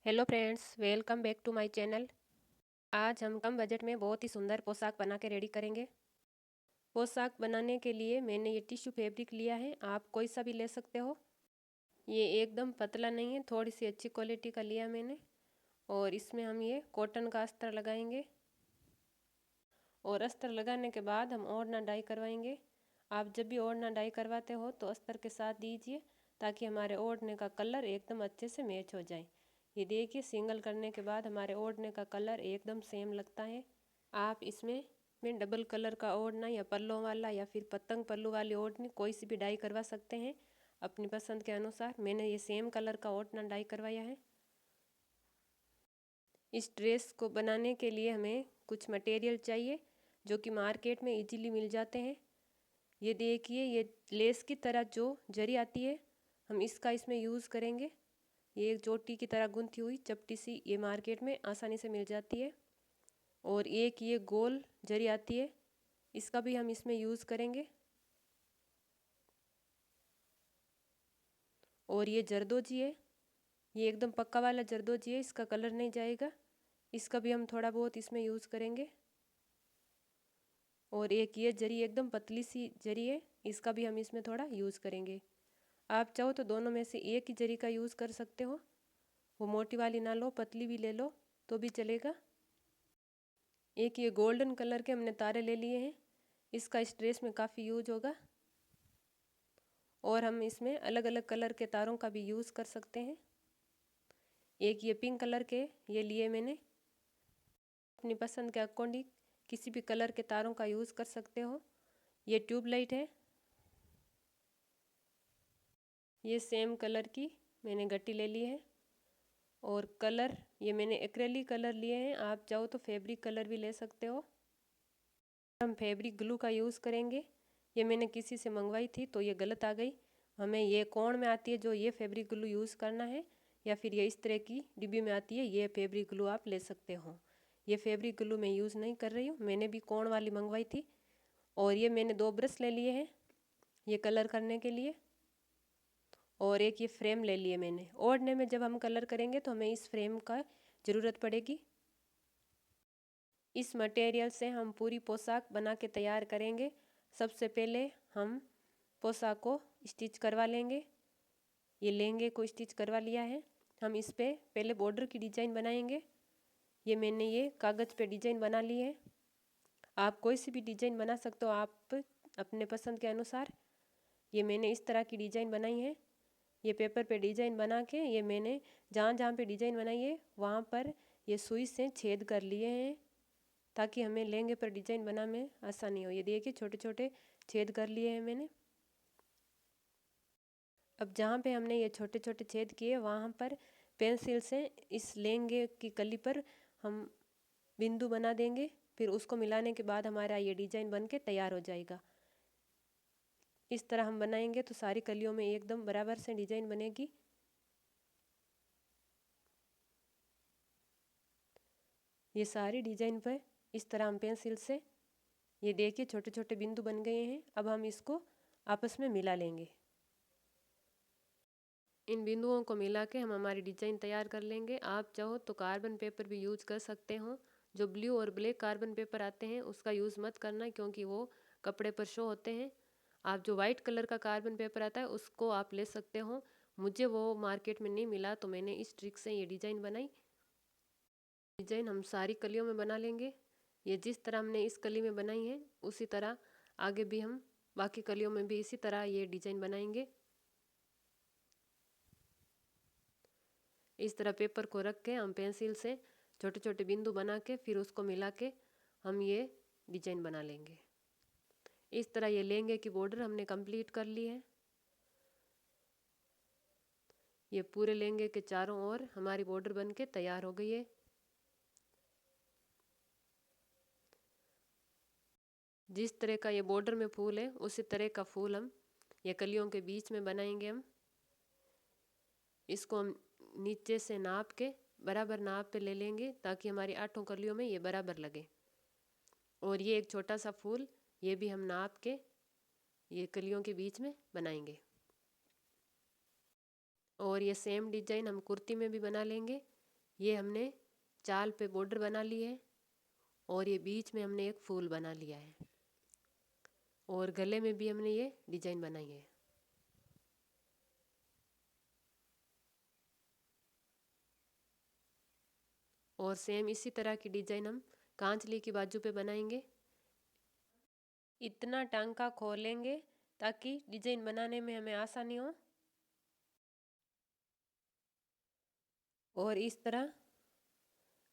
Hello friends, welcome back to my channel. आज हम कम budget में बहुत ही सुंदर पोशाक बना के रेडी करेंगे। पोशाक बनाने के लिए मैंने ये टिश्यू फैब्रिक लिया है, आप कोई सा भी ले सकते हो। ये एकदम पतला नहीं है, थोड़ी सी अच्छी क्वालिटी का लिया मैंने। और इसमें हम ये कॉटन का अस्तर लगाएंगे और अस्तर लगाने के बाद हम ओढ़ना डाई करवाएंगे। आप जब भी ओढ़ना डाई करवाते हो तो अस्तर के साथ दीजिए ताकि हमारे ओढ़ने का कलर एकदम अच्छे से मैच हो जाए। ये देखिए, सिंगल करने के बाद हमारे ओढ़ने का कलर एकदम सेम लगता है। आप इसमें डबल कलर का ओढ़ना या पल्लों वाला या फिर पतंग पल्लू वाली ओढ़नी कोई सी भी डाई करवा सकते हैं अपनी पसंद के अनुसार। मैंने ये सेम कलर का ओढ़ना डाई करवाया है। इस ड्रेस को बनाने के लिए हमें कुछ मटेरियल चाहिए जो कि मार्केट में इजीली मिल जाते हैं। ये देखिए, ये लेस की तरह जो जरी आती है हम इसका इसमें यूज़ करेंगे। ये एक चोटी की तरह गुंथी हुई चपटी सी ये मार्केट में आसानी से मिल जाती है। और एक ये गोल जरी आती है, इसका भी हम इसमें यूज़ करेंगे। और ये जरदोजी है, ये एकदम पक्का वाला जरदोजी है, इसका कलर नहीं जाएगा। इसका भी हम थोड़ा बहुत इसमें यूज़ करेंगे। और एक ये जरी एकदम पतली सी जरी है, इसका भी हम इसमें थोड़ा यूज़ करेंगे। आप चाहो तो दोनों में से एक ही जरी का यूज़ कर सकते हो, वो मोटी वाली ना लो, पतली भी ले लो तो भी चलेगा। एक ये गोल्डन कलर के हमने तारे ले लिए हैं, इसका इस ड्रेस में काफ़ी यूज होगा। और हम इसमें अलग अलग कलर के तारों का भी यूज़ कर सकते हैं। एक ये पिंक कलर के ये लिए मैंने, अपनी पसंद के अकॉर्डिंग किसी भी कलर के तारों का यूज़ कर सकते हो। ये ट्यूबलाइट है, ये सेम कलर की मैंने गट्टी ले ली है। और कलर ये मैंने एक्रेलिक कलर लिए हैं, आप चाहो तो फैब्रिक कलर भी ले सकते हो। हम फैब्रिक ग्लू का यूज़ करेंगे। ये मैंने किसी से मंगवाई थी तो ये गलत आ गई। हमें ये कौन में आती है जो ये फैब्रिक ग्लू यूज़ करना है, या फिर ये इस तरह की डिब्बी में आती है, ये फैब्रिक ग्लू आप ले सकते हो। ये फैब्रिक ग्लू मैं यूज़ नहीं कर रही हूँ, मैंने भी कौन वाली मंगवाई थी। और ये मैंने 2 ब्रश ले लिए हैं ये कलर करने के लिए। और एक ये फ्रेम ले लिए मैंने, ओढ़ने में जब हम कलर करेंगे तो हमें इस फ्रेम का ज़रूरत पड़ेगी। इस मटेरियल से हम पूरी पोशाक बना के तैयार करेंगे। सबसे पहले हम पोशाक को स्टिच करवा लेंगे। ये लहंगे को स्टिच करवा लिया है। हम इस पे पहले बॉर्डर की डिज़ाइन बनाएंगे। ये मैंने ये कागज़ पे डिज़ाइन बना ली है, आप कोई सी भी डिज़ाइन बना सकते हो आप अपने पसंद के अनुसार। ये मैंने इस तरह की डिज़ाइन बनाई है। ये पेपर पे डिज़ाइन बना के ये मैंने जहाँ जहाँ पे डिज़ाइन बनाई है वहाँ पर ये सुई से छेद कर लिए हैं ताकि हमें लहंगे पर डिज़ाइन बनाने में आसानी हो। ये देखिए, छोटे छोटे छेद कर लिए हैं मैंने। अब जहाँ पे हमने ये छोटे छोटे छेद किए वहाँ पर पेंसिल से इस लहंगे की कली पर हम बिंदु बना देंगे। फिर उसको मिलाने के बाद हमारा ये डिज़ाइन बन के तैयार हो जाएगा। इस तरह हम बनाएंगे तो सारी कलियों में एकदम बराबर से डिज़ाइन बनेगी। ये सारी डिज़ाइन पर इस तरह हम पेंसिल से ये देखिए छोटे छोटे बिंदु बन गए हैं। अब हम इसको आपस में मिला लेंगे। इन बिंदुओं को मिला के हम हमारी डिज़ाइन तैयार कर लेंगे। आप चाहो तो कार्बन पेपर भी यूज़ कर सकते हो। जो ब्लू और ब्लैक कार्बन पेपर आते हैं उसका यूज़ मत करना क्योंकि वो कपड़े पर शो होते हैं। आप जो वाइट कलर का कार्बन पेपर आता है उसको आप ले सकते हो। मुझे वो मार्केट में नहीं मिला तो मैंने इस ट्रिक से ये डिज़ाइन बनाई। डिज़ाइन हम सारी कलियों में बना लेंगे। ये जिस तरह हमने इस कली में बनाई है उसी तरह आगे भी हम बाकी कलियों में भी इसी तरह ये डिज़ाइन बनाएंगे। इस तरह पेपर को रख के हम पेंसिल से छोटे छोटे बिंदु बना के फिर उसको मिला के हम ये डिज़ाइन बना लेंगे। इस तरह ये लहंगे की बॉर्डर हमने कंप्लीट कर ली है। ये पूरे लहंगे के चारों ओर हमारी बॉर्डर बन के तैयार हो गई है। जिस तरह का ये बॉर्डर में फूल है उसी तरह का फूल हम ये कलियों के बीच में बनाएंगे। हम इसको हम नीचे से नाप के बराबर नाप पे ले लेंगे ताकि हमारी 8 कलियों में ये बराबर लगे। और ये एक छोटा सा फूल ये भी हम नाप के ये कलियों के बीच में बनाएंगे। और ये सेम डिज़ाइन हम कुर्ती में भी बना लेंगे। ये हमने चाल पे बॉर्डर बना ली है और ये बीच में हमने एक फूल बना लिया है और गले में भी हमने ये डिजाइन बनाई है। और सेम इसी तरह की डिजाइन हम कांचली की बाजू पे बनाएंगे। इतना टांका खोलेंगे ताकि डिजाइन बनाने में हमें आसानी हो। और इस तरह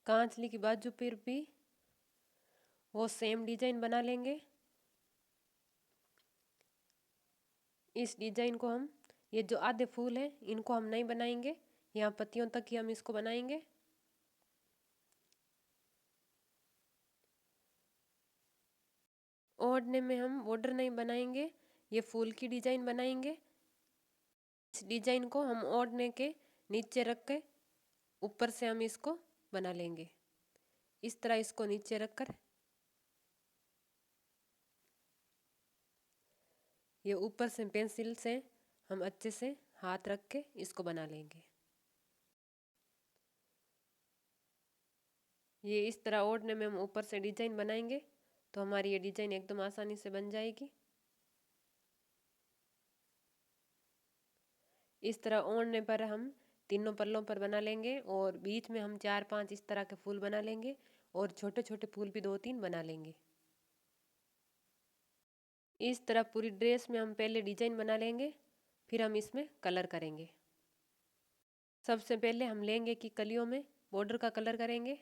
कांचली की बाजू पर भी वो सेम डिजाइन बना लेंगे। इस डिजाइन को हम ये जो आधे फूल हैं इनको हम नहीं बनाएंगे, यहाँ पत्तियों तक ही हम इसको बनाएंगे। ओढ़ने में हम बॉर्डर नहीं बनाएंगे, ये फूल की डिजाइन बनाएंगे। इस डिजाइन को हम ओढ़ने के नीचे रख के ऊपर से हम इसको बना लेंगे। इस तरह इसको नीचे रखकर ये ऊपर से पेंसिल से हम अच्छे से हाथ रख के इसको बना लेंगे। ये इस तरह ओढ़ने में हम ऊपर से डिजाइन बनाएंगे तो हमारी ये डिजाइन एकदम आसानी से बन जाएगी। इस तरह ओढ़ने पर हम तीनों पल्लों पर बना लेंगे और बीच में हम 4-5 इस तरह के फूल बना लेंगे और छोटे छोटे फूल भी 2-3 बना लेंगे। इस तरह पूरी ड्रेस में हम पहले डिजाइन बना लेंगे, फिर हम इसमें कलर करेंगे। सबसे पहले हम लेंगे कि कलियों में बॉर्डर का कलर करेंगे।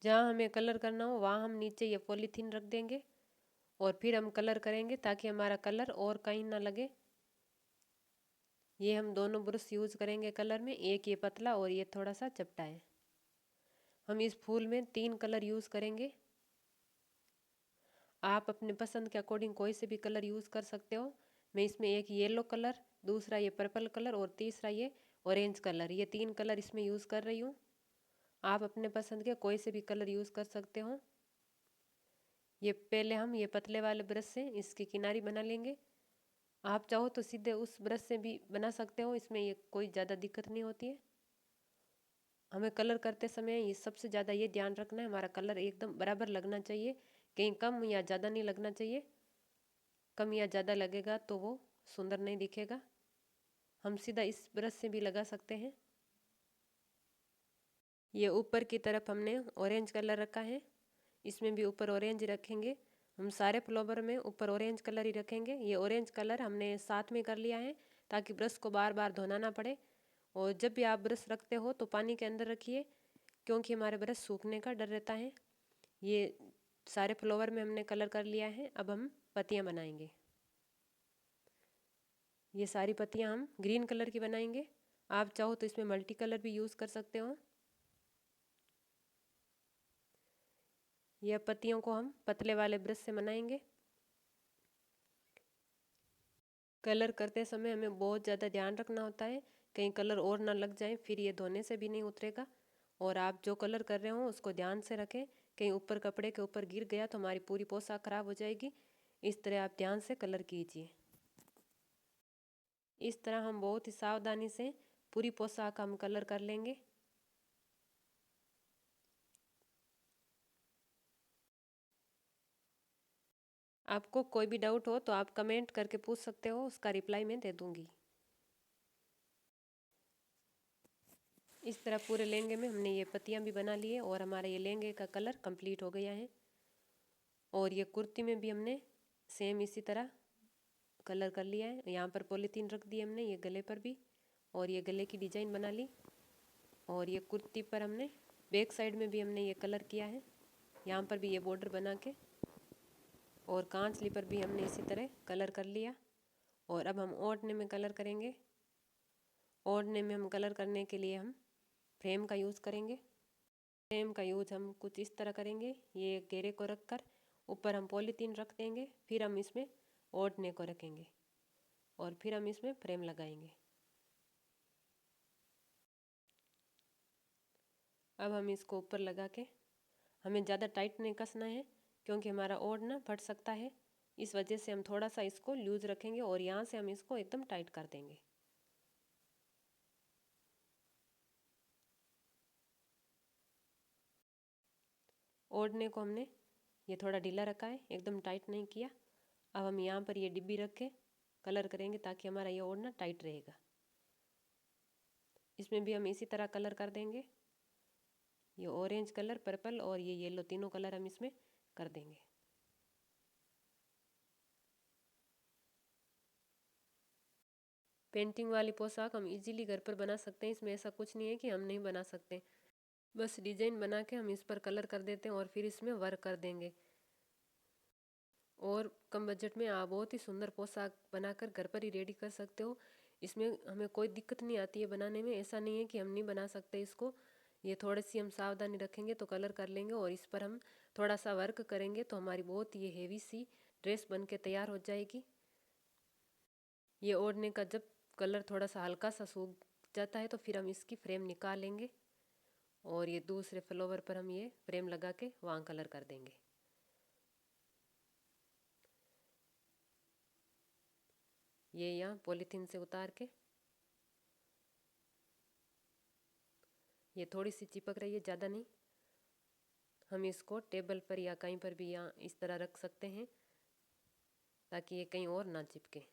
जहाँ हमें कलर करना हो वहाँ हम नीचे ये पॉलीथीन रख देंगे और फिर हम कलर करेंगे ताकि हमारा कलर और कहीं ना लगे। ये हम दोनों ब्रश यूज करेंगे कलर में, एक ये पतला और ये थोड़ा सा चपटा है। हम इस फूल में 3 कलर यूज करेंगे। आप अपने पसंद के अकॉर्डिंग कोई से भी कलर यूज कर सकते हो। मैं इसमें एक येलो कलर, दूसरा ये पर्पल कलर और तीसरा ये ऑरेंज कलर, ये 3 कलर इसमें यूज कर रही हूँ। आप अपने पसंद के कोई से भी कलर यूज कर सकते हो। ये पहले हम ये पतले वाले ब्रश से इसकी किनारी बना लेंगे। आप चाहो तो सीधे उस ब्रश से भी बना सकते हो, इसमें ये कोई ज़्यादा दिक्कत नहीं होती है। हमें कलर करते समय ये सबसे ज़्यादा ये ध्यान रखना है हमारा कलर एकदम बराबर लगना चाहिए, कहीं कम या ज़्यादा नहीं लगना चाहिए। कम या ज़्यादा लगेगा तो वो सुंदर नहीं दिखेगा। हम सीधा इस ब्रश से भी लगा सकते हैं। ये ऊपर की तरफ हमने ऑरेंज कलर रखा है, इसमें भी ऊपर ऑरेंज रखेंगे। हम सारे फ्लावर में ऊपर ऑरेंज कलर ही रखेंगे। ये ऑरेंज कलर हमने साथ में कर लिया है ताकि ब्रश को बार बार धोना ना पड़े। और जब भी आप ब्रश रखते हो तो पानी के अंदर रखिए, क्योंकि हमारे ब्रश सूखने का डर रहता है। ये सारे फ्लावर में हमने कलर कर लिया है। अब हम पत्तियाँ बनाएंगे। ये सारी पत्तियाँ हम ग्रीन कलर की बनाएंगे। आप चाहो तो इसमें मल्टी कलर भी यूज़ कर सकते हो। यह पत्तियों को हम पतले वाले ब्रश से बनाएंगे। कलर करते समय हमें बहुत ज़्यादा ध्यान रखना होता है, कहीं कलर और ना लग जाए, फिर ये धोने से भी नहीं उतरेगा। और आप जो कलर कर रहे हो उसको ध्यान से रखें, कहीं ऊपर कपड़े के ऊपर गिर गया तो हमारी पूरी पोशाक खराब हो जाएगी। इस तरह आप ध्यान से कलर कीजिए। इस तरह हम बहुत ही सावधानी से पूरी पोशाक हम कलर कर लेंगे। आपको कोई भी डाउट हो तो आप कमेंट करके पूछ सकते हो, उसका रिप्लाई मैं दे दूंगी। इस तरह पूरे लहंगे में हमने ये पत्तियां भी बना ली है और हमारा ये लहंगे का कलर कंप्लीट हो गया है। और ये कुर्ती में भी हमने सेम इसी तरह कलर कर लिया है। यहाँ पर पॉलीथीन रख दी हमने, ये गले पर भी, और ये गले की डिजाइन बना ली। और ये कुर्ती पर हमने बैक साइड में भी हमने ये कलर किया है, यहाँ पर भी ये बॉर्डर बना के। और कांचली पर भी हमने इसी तरह कलर कर लिया। और अब हम ओढ़ने में कलर करेंगे। ओढ़ने में हम कलर करने के लिए हम फ्रेम का यूज़ करेंगे। फ्रेम का यूज हम कुछ इस तरह करेंगे, ये घेरे को रखकर ऊपर हम पॉलीथीन रख देंगे, फिर हम इसमें ओढ़ने को रखेंगे और फिर हम इसमें फ्रेम लगाएंगे। अब हम इसको ऊपर लगा के, हमें ज़्यादा टाइट नहीं कसना है क्योंकि हमारा ओढ़ना फट सकता है। इस वजह से हम थोड़ा सा इसको लूज रखेंगे और यहाँ से हम इसको एकदम टाइट कर देंगे। ओढ़ने को हमने ये थोड़ा ढीला रखा है, एकदम टाइट नहीं किया। अब हम यहाँ पर ये डिब्बी रख के कलर करेंगे ताकि हमारा ये ओढ़ना टाइट रहेगा। इसमें भी हम इसी तरह कलर कर देंगे। ये ऑरेंज कलर, पर्पल और ये येलो, तीनों कलर हम इसमें कर देंगे। पेंटिंग वाली पोशाक हम इजीली घर पर बना सकते हैं, इसमें ऐसा कुछ नहीं है कि हम नहीं बना सकते। बस डिजाइन बना के हम इस पर कलर कर देते हैं और फिर इसमें वर्क कर देंगे। और कम बजट में आप बहुत ही सुंदर पोशाक बनाकर घर पर ही रेडी कर सकते हो। इसमें हमें कोई दिक्कत नहीं आती है बनाने में, ऐसा नहीं है कि हम नहीं बना सकते इसको। ये थोड़ी सी हम सावधानी रखेंगे तो कलर कर लेंगे और इस पर हम थोड़ा सा वर्क करेंगे तो हमारी बहुत ये हेवी सी ड्रेस बन के तैयार हो जाएगी। ये ओढ़ने का जब कलर थोड़ा सा हल्का सा सूख जाता है तो फिर हम इसकी फ्रेम निकालेंगे और ये दूसरे फ्लावर पर हम ये फ्रेम लगा के वहाँ कलर कर देंगे। ये यहाँ पॉलीथीन से उतार के, ये थोड़ी सी चिपक रही है, ज़्यादा नहीं। हम इसको टेबल पर या कहीं पर भी यहाँ इस तरह रख सकते हैं ताकि ये कहीं और ना चिपके।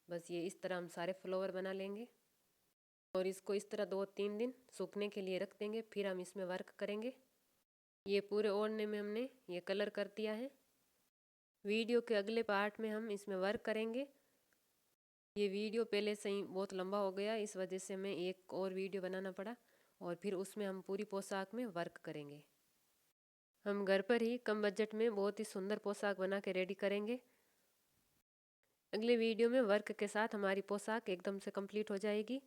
बस ये इस तरह हम सारे फ्लावर बना लेंगे और इसको इस तरह 2-3 दिन सूखने के लिए रख देंगे, फिर हम इसमें वर्क करेंगे। ये पूरे ओढ़ने में हमने ये कलर कर दिया है। वीडियो के अगले पार्ट में हम इसमें वर्क करेंगे। ये वीडियो पहले से ही बहुत लंबा हो गया, इस वजह से हमें एक और वीडियो बनाना पड़ा और फिर उसमें हम पूरी पोशाक में वर्क करेंगे। हम घर पर ही कम बजट में बहुत ही सुंदर पोशाक बना के रेडी करेंगे। अगले वीडियो में वर्क के साथ हमारी पोशाक एकदम से कंप्लीट हो जाएगी।